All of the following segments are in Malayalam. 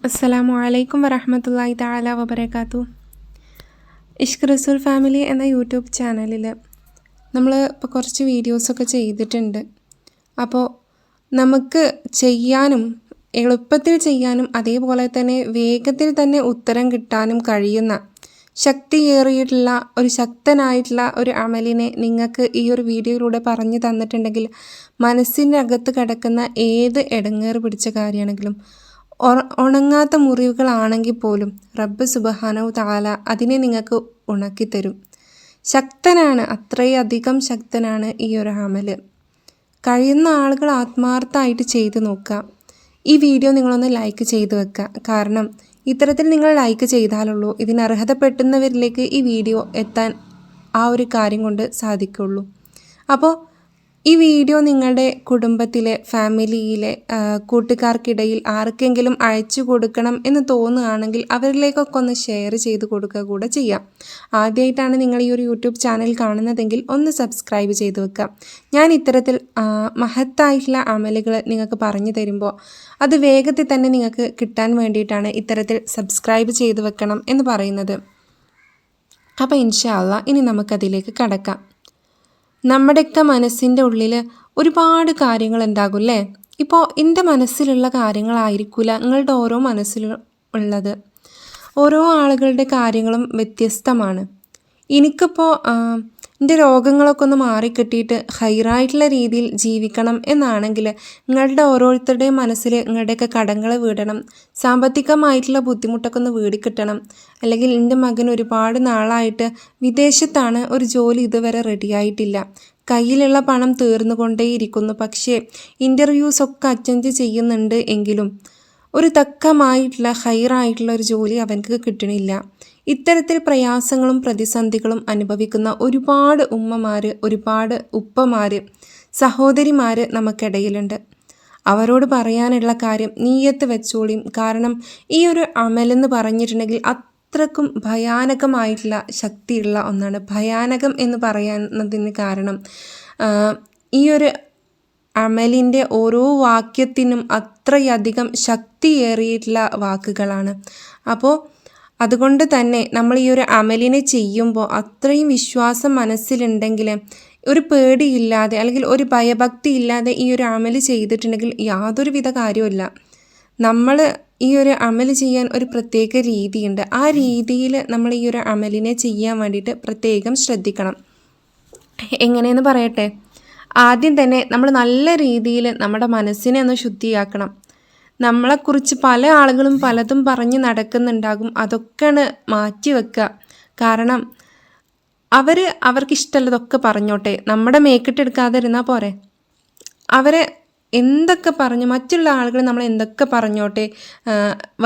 അസ്സലാമു അലൈക്കും വറഹ്മത്തുള്ളാഹി തആല വബറകാതുഹു. ഇഷ്ക് റസൂൽ ഫാമിലി എന്ന യൂട്യൂബ് ചാനലിൽ നമ്മൾ ഇപ്പോൾ കുറച്ച് വീഡിയോസൊക്കെ ചെയ്തിട്ടുണ്ട്. അപ്പോൾ നമുക്ക് ചെയ്യാനും എളുപ്പത്തിൽ ചെയ്യാനും അതേപോലെ തന്നെ വേഗത്തിൽ തന്നെ ഉത്തരം കിട്ടാനും കഴിയുന്ന ശക്തിയേറിയിട്ടുള്ള ഒരു ശക്തനായിട്ടുള്ള ഒരു അമലിനെ നിങ്ങൾക്ക് ഈ ഒരു വീഡിയോയിലൂടെ പറഞ്ഞു തന്നിട്ടുണ്ടെങ്കിൽ മനസ്സിൻ്റെ അകത്ത് കിടക്കുന്ന ഏത് ഇടങ്ങേറ് പിടിച്ച കാര്യമാണെങ്കിലും ഉണങ്ങാത്ത മുറിവുകളാണെങ്കിൽ പോലും റബ്ബ് സുബ്ഹാനഹു തആല അതിനെ നിങ്ങൾക്ക് ഉണക്കിത്തരും. ശക്തനാണ്, അത്രയധികം ശക്തനാണ് ഈ ഒരു അമൽ. കഴിയുന്ന ആളുകൾ ആത്മാർത്ഥമായിട്ട് ചെയ്ത് നോക്കുക. ഈ വീഡിയോ നിങ്ങളൊന്ന് ലൈക്ക് ചെയ്ത് വെക്കുക. കാരണം ഇത്തരത്തിൽ നിങ്ങൾ ലൈക്ക് ചെയ്താലുള്ളൂ ഇതിന് അർഹതപ്പെടുന്നവരിലേക്ക് ഈ വീഡിയോ എത്താൻ ആ ഒരു കാര്യം കൊണ്ട് സാധിക്കുള്ളൂ. അപ്പോൾ ഈ വീഡിയോ നിങ്ങളുടെ കുടുംബത്തിലെ ഫാമിലിയിലെ കൂട്ടുകാർക്കിടയിൽ ആർക്കെങ്കിലും അയച്ചു കൊടുക്കണം എന്ന് തോന്നുകയാണെങ്കിൽ അവരിലേക്കൊക്കെ ഒന്ന് ഷെയർ ചെയ്ത് കൊടുക്കുക കൂടെ ചെയ്യാം. ആദ്യമായിട്ടാണ് നിങ്ങൾ ഈ ഒരു യൂട്യൂബ് ചാനൽ കാണുന്നതെങ്കിൽ ഒന്ന് സബ്സ്ക്രൈബ് ചെയ്ത് വെക്കുക. ഞാൻ ഇത്തരത്തിൽ മഹത്തായിട്ടുള്ള അമലുകൾ നിങ്ങൾക്ക് പറഞ്ഞു തരുമ്പോൾ അത് വേഗത്തിൽ തന്നെ നിങ്ങൾക്ക് കിട്ടാൻ വേണ്ടിയിട്ടാണ് ഇത്തരത്തിൽ സബ്സ്ക്രൈബ് ചെയ്ത് വെക്കണം എന്ന് പറയുന്നത്. അപ്പോൾ ഇൻഷാ അല്ലാഹ് ഇനി നമുക്കതിലേക്ക് കടക്കാം. നമ്മുടെയൊക്കെ മനസ്സിൻ്റെ ഉള്ളിൽ ഒരുപാട് കാര്യങ്ങൾ ഉണ്ടാകും അല്ലേ? ഇപ്പോൾ എൻ്റെ മനസ്സിലുള്ള കാര്യങ്ങളായിരിക്കില്ല നിങ്ങളുടെ ഓരോ മനസ്സിലും ഉള്ളത്. ഓരോ ആളുകളുടെ കാര്യങ്ങളും വ്യത്യസ്തമാണ്. എനിക്കിപ്പോൾ എൻ്റെ രോഗങ്ങളൊക്കെ ഒന്ന് മാറിക്കിട്ടിയിട്ട് ഹൈറായിട്ടുള്ള രീതിയിൽ ജീവിക്കണം എന്നാണെങ്കിൽ നിങ്ങളുടെ ഓരോരുത്തരുടെയും മനസ്സിൽ നിങ്ങളുടെയൊക്കെ കടങ്ങൾ വീടണം, സാമ്പത്തികമായിട്ടുള്ള ബുദ്ധിമുട്ടൊക്കെ ഒന്ന് വീടിക്കിട്ടണം. അല്ലെങ്കിൽ എൻ്റെ മകൻ ഒരുപാട് നാളായിട്ട് വിദേശത്താണ്, ഒരു ജോലി ഇതുവരെ റെഡിയായിട്ടില്ല, കയ്യിലുള്ള പണം തീർന്നുകൊണ്ടേയിരിക്കുന്നു, പക്ഷേ ഇൻ്റർവ്യൂസൊക്കെ അറ്റൻഡ് ചെയ്യുന്നുണ്ട് എങ്കിലും ഒരു തക്കമായിട്ടുള്ള ഹൈറായിട്ടുള്ള ഒരു ജോലി അവനക്ക് കിട്ടണില്ല. ഇത്തരത്തിൽ പ്രയാസങ്ങളും പ്രതിസന്ധികളും അനുഭവിക്കുന്ന ഒരുപാട് ഉമ്മമാർ, ഒരുപാട് ഉപ്പമാർ, സഹോദരിമാർ നമുക്കിടയിലുണ്ട്. അവരോട് പറയാനുള്ള കാര്യം നീയത്ത് വെച്ചോളിയും. കാരണം ഈ ഒരു അമലെന്ന് പറഞ്ഞിട്ടുണ്ടെങ്കിൽ അത്രക്കും ഭയാനകമായിട്ടുള്ള ശക്തിയുള്ള ഒന്നാണ്. ഭയാനകം എന്ന് പറയുന്നതിന് കാരണം ഈ ഒരു അമലിൻ്റെ ഓരോ വാക്യത്തിനും അത്രയധികം ശക്തിയേറിയിട്ടുള്ള വാക്കുകളാണ്. അപ്പോൾ അതുകൊണ്ട് തന്നെ നമ്മൾ ഈ ഒരു അമലിനെ ചെയ്യുമ്പോൾ അത്രയും വിശ്വാസം മനസ്സിലുണ്ടെങ്കിൽ ഒരു പേടിയില്ലാതെ അല്ലെങ്കിൽ ഒരു ഭയഭക്തി ഇല്ലാതെ ഈ ഒരു അമൽ ചെയ്തിട്ടുണ്ടെങ്കിൽ യാതൊരുവിധ കാര്യമില്ല. നമ്മൾ ഈ ഒരു അമൽ ചെയ്യാൻ ഒരു പ്രത്യേക രീതിയുണ്ട്. ആ രീതിയിൽ നമ്മൾ ഈ ഒരു അമലിനെ ചെയ്യാൻ വേണ്ടിയിട്ട് പ്രത്യേകം ശ്രദ്ധിക്കണം. എങ്ങനെയെന്ന് പറയട്ടെ. ആദ്യം തന്നെ നമ്മൾ നല്ല രീതിയിൽ നമ്മുടെ മനസ്സിനെ ഒന്ന് ശുദ്ധിയാക്കണം. നമ്മളെക്കുറിച്ച് പല ആളുകളും പലതും പറഞ്ഞ് നടക്കുന്നുണ്ടാകും. അതൊക്കെയാണ് മാറ്റി വെക്കുക. കാരണം അവർക്കിഷ്ടമുള്ളതൊക്കെ പറഞ്ഞോട്ടെ, നമ്മുടെ മേക്കിട്ടെടുക്കാതെ ഇരുന്നാൽ പോരെ. അവരെ എന്തൊക്കെ പറഞ്ഞു, മറ്റുള്ള ആളുകൾ നമ്മൾ എന്തൊക്കെ പറഞ്ഞോട്ടെ,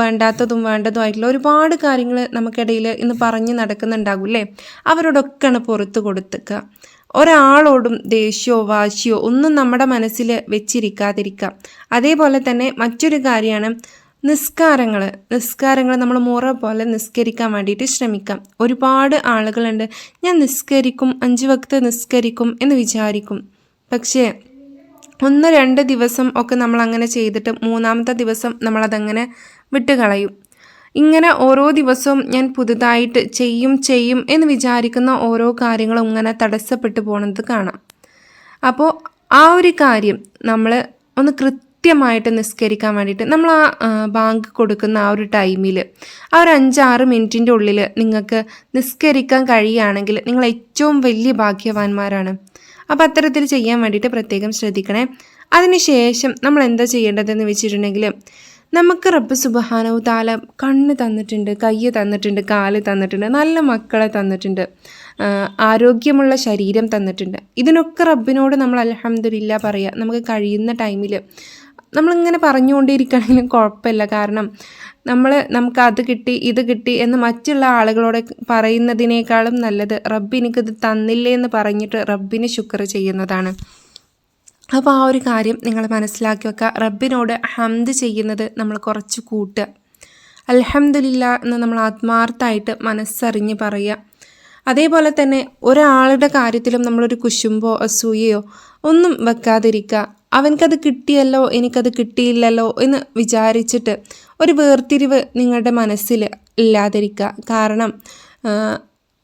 വേണ്ടാത്തതും വേണ്ടതുമായിട്ടുള്ള ഒരുപാട് കാര്യങ്ങൾ നമുക്കിടയിൽ ഇന്ന് പറഞ്ഞ് നടക്കുന്നുണ്ടാകും അല്ലേ? അവരോടൊക്കെയാണ് പുറത്ത് കൊടുക്കുക. ഒരാളോടും ദേഷ്യമോ വാശിയോ ഒന്നും നമ്മുടെ മനസ്സിൽ വെച്ചിരിക്കാതിരിക്കുക. അതേപോലെ തന്നെ മറ്റൊരു കാര്യമാണ് നിസ്കാരങ്ങൾ നമ്മൾ മുറ പോലെ നിസ്കരിക്കാൻ വേണ്ടിയിട്ട് ശ്രമിക്കാം. ഒരുപാട് ആളുകളുണ്ട്, ഞാൻ നിസ്കരിക്കും, 5 വക്ത് നിസ്കരിക്കും എന്ന് വിചാരിക്കും. പക്ഷേ 1-2 ദിവസം ഒക്കെ നമ്മൾ അങ്ങനെ ചെയ്തിട്ട് 3-ാമത്തെ ദിവസം നമ്മളതങ്ങനെ വിട്ടുകളയും. ഇങ്ങനെ ഓരോ ദിവസവും ഞാൻ പുതുതായിട്ട് ചെയ്യും എന്ന് വിചാരിക്കുന്ന ഓരോ കാര്യങ്ങളും ഇങ്ങനെ തടസ്സപ്പെട്ടു പോകുന്നത് കാണാം. അപ്പോൾ ആ ഒരു കാര്യം നമ്മൾ ഒന്ന് കൃത്യമായിട്ട് നിസ്കരിക്കാൻ വേണ്ടിയിട്ട് നമ്മൾ ആ ബാങ്ക് കൊടുക്കുന്ന ആ ഒരു ടൈമിൽ ആ ഒരു 5-6 മിനിറ്റിൻ്റെ ഉള്ളിൽ നിങ്ങൾക്ക് നിസ്കരിക്കാൻ കഴിയുകയാണെങ്കിൽ നിങ്ങൾ ഏറ്റവും വലിയ ഭാഗ്യവാന്മാരാണ്. അപ്പോൾ അത്തരത്തിൽ ചെയ്യാൻ വേണ്ടിയിട്ട് പ്രത്യേകം ശ്രദ്ധിക്കണേ. അതിനുശേഷം നമ്മൾ എന്താ ചെയ്യേണ്ടതെന്ന് വെച്ചിട്ടുണ്ടെങ്കിൽ നമുക്ക് റബ്ബ് സുബ്ഹാനഹു തആല കണ്ണ് തന്നിട്ടുണ്ട്, കൈ തന്നിട്ടുണ്ട്, കാല് തന്നിട്ടുണ്ട്, നല്ല മക്കളെ തന്നിട്ടുണ്ട്, ആരോഗ്യമുള്ള ശരീരം തന്നിട്ടുണ്ട്. ഇതിനൊക്കെ റബ്ബിനോട് നമ്മൾ അൽഹംദുലില്ലാ പറയുക. നമുക്ക് കഴിയുന്ന ടൈമിൽ നമ്മളിങ്ങനെ പറഞ്ഞുകൊണ്ടിരിക്കണമെങ്കിലും കുഴപ്പമില്ല. കാരണം നമുക്ക് അത് കിട്ടി ഇത് കിട്ടി എന്ന് മറ്റുള്ള ആളുകളോട് പറയുന്നതിനേക്കാളും നല്ലത് റബ്ബ് എനിക്കിത് തന്നില്ലേ എന്ന് പറഞ്ഞിട്ട് റബ്ബിന് ശുക്ർ ചെയ്യുന്നതാണ്. അപ്പോൾ ആ ഒരു കാര്യം നിങ്ങൾ മനസ്സിലാക്കി വെക്കുക. റബ്ബിനോട് ഹംദ് ചെയ്യുന്നത് നമ്മൾ കുറച്ച് കൂട്ടുക. അൽഹംദുലില്ലാ എന്ന് നമ്മൾ ആത്മാർത്ഥമായിട്ട് മനസ്സറിഞ്ഞ് പറയുക. അതേപോലെ തന്നെ ഒരാളുടെ കാര്യത്തിലും നമ്മളൊരു കുശുമ്പോ അസൂയയോ ഒന്നും വെക്കാതിരിക്കുക. അവനക്കത് കിട്ടിയല്ലോ എനിക്കത് കിട്ടിയില്ലല്ലോ എന്ന് വിചാരിച്ചിട്ട് ഒരു വേർതിരിവ് നിങ്ങളുടെ മനസ്സിൽ ഇല്ലാതിരിക്കുക. കാരണം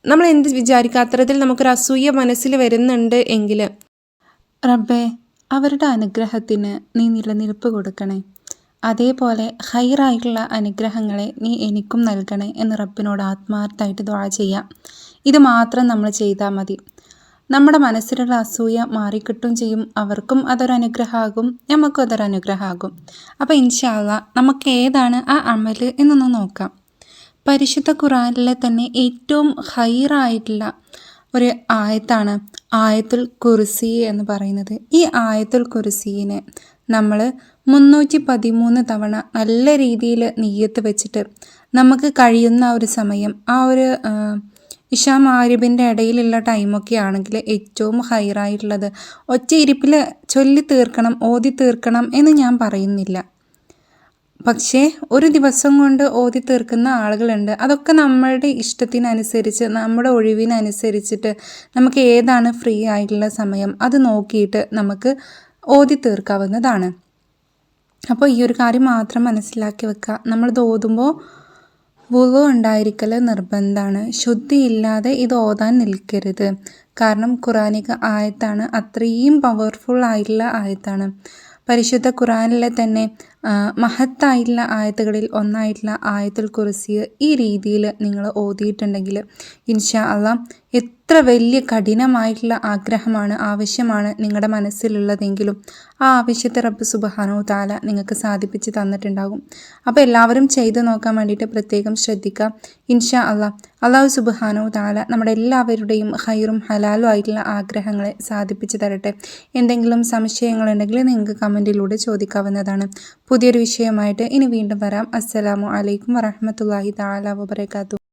നമ്മൾ എന്ത് വിചാരിക്കുക, അത്തരത്തിൽ നമുക്കൊരു അസൂയ മനസ്സിൽ വരുന്നുണ്ട് എങ്കിൽ റബ്ബേ, അവരുടെ അനുഗ്രഹത്തിന് നീ നിലനിൽപ്പ് കൊടുക്കണേ, അതേപോലെ ഹൈറായിട്ടുള്ള അനുഗ്രഹങ്ങളെ നീ എനിക്കും നൽകണേ എന്ന് റബ്ബിനോട് ആത്മാർത്ഥമായിട്ട് ദുആ ചെയ്യാം. ഇത് മാത്രം നമ്മൾ ചെയ്താൽ മതി. നമ്മുടെ മനസ്സിലുള്ള അസൂയ മാറിക്കിട്ടും ചെയ്യും. അവർക്കും അതൊരനുഗ്രഹമാകും, നമുക്കും അതൊരനുഗ്രഹമാകും. അപ്പോൾ ഇൻഷാ അല്ലാ നമുക്ക് ഏതാണ് ആ അമൽ എന്നൊന്ന് നോക്കാം. പരിശുദ്ധ ഖുർആനിലെ തന്നെ ഏറ്റവും ഹൈറായിട്ടുള്ള ഒരു ആയത്താണ് ആയത്തുൽ കുർസി എന്ന് പറയുന്നത്. ഈ ആയത്തുൽ കുർസിനെ നമ്മൾ 313 തവണ നല്ല രീതിയിൽ നിയ്യത്ത് വെച്ചിട്ട് നമുക്ക് കഴിയുന്ന ഒരു സമയം, ആ ഒരു ഇശാ മഗ്‌രിബിൻ്റെ ഇടയിലുള്ള ടൈമൊക്കെ ആണെങ്കിൽ ഏറ്റവും ഹൈറായിട്ടുള്ളത് ഒറ്റ ഇരിപ്പിൽ ചൊല്ലി തീർക്കണം, ഓതി തീർക്കണം എന്ന് ഞാൻ പറയുന്നില്ല. പക്ഷേ ഒരു ദിവസം കൊണ്ട് ഓതി തീർക്കുന്ന ആളുകളുണ്ട്. അതൊക്കെ നമ്മളുടെ ഇഷ്ടത്തിനനുസരിച്ച്, നമ്മുടെ ഒഴിവിനനുസരിച്ചിട്ട് നമുക്ക് ഏതാണ് ഫ്രീ ആയിട്ടുള്ള സമയം അത് നോക്കിയിട്ട് നമുക്ക് ഓതി തീർക്കാവുന്നതാണ്. അപ്പോൾ ഈ ഒരു കാര്യം മാത്രം മനസ്സിലാക്കി വെക്കുക. നമ്മളിത് ഓതുമ്പോൾ വുളു ഉണ്ടായിരിക്കൽ നിർബന്ധമാണ്. ശുദ്ധിയില്ലാതെ ഇത് ഓതാൻ നിൽക്കരുത്. കാരണം ഖുറാനിക ആയത്താണ്, അത്രയും പവർഫുൾ ആയിട്ടുള്ള ആയത്താണ്. പരിശുദ്ധ ഖുറാനിലെ തന്നെ മഹത്തായിട്ടുള്ള ആയത്തുകളിൽ ഒന്നായിട്ടുള്ള ആയത്തുൽ കുർസി ഈ രീതിയിൽ നിങ്ങൾ ഓതിയിട്ടുണ്ടെങ്കിൽ ഇൻഷാ അല്ലാഹ് എത്ര വലിയ കഠിനമായിട്ടുള്ള ആഗ്രഹമാണ്, ആവശ്യമാണ് നിങ്ങളുടെ മനസ്സിലുള്ളതെങ്കിലും ആ ആവശ്യത്തെ റബ്ബ് സുബ്ഹാനഹു തആല നിങ്ങൾക്ക് സാധിപ്പിച്ച് തന്നിട്ടുണ്ടാകും. അപ്പോൾ എല്ലാവരും ചെയ്തു നോക്കാൻ വേണ്ടിയിട്ട് പ്രത്യേകം ശ്രദ്ധിക്കുക. ഇൻഷാ അല്ലാഹ് അല്ലാഹു സുബ്ഹാനഹു തആല നമ്മുടെ എല്ലാവരുടെയും ഖൈറും ഹലാലും ആയിട്ടുള്ള ആഗ്രഹങ്ങളെ സാധിപ്പിച്ച് തരട്ടെ. എന്തെങ്കിലും സംശയങ്ങളുണ്ടെങ്കിൽ നിങ്ങൾക്ക് കമൻറ്റിലൂടെ ചോദിക്കാവുന്നതാണ്. പുതിയൊരു വിഷയമായിട്ട് ഇനി വീണ്ടും വരാം. അസ്സലാമു അലൈക്കും വറഹ്മത്തുള്ളാഹി തആല വബറകാതുഹു.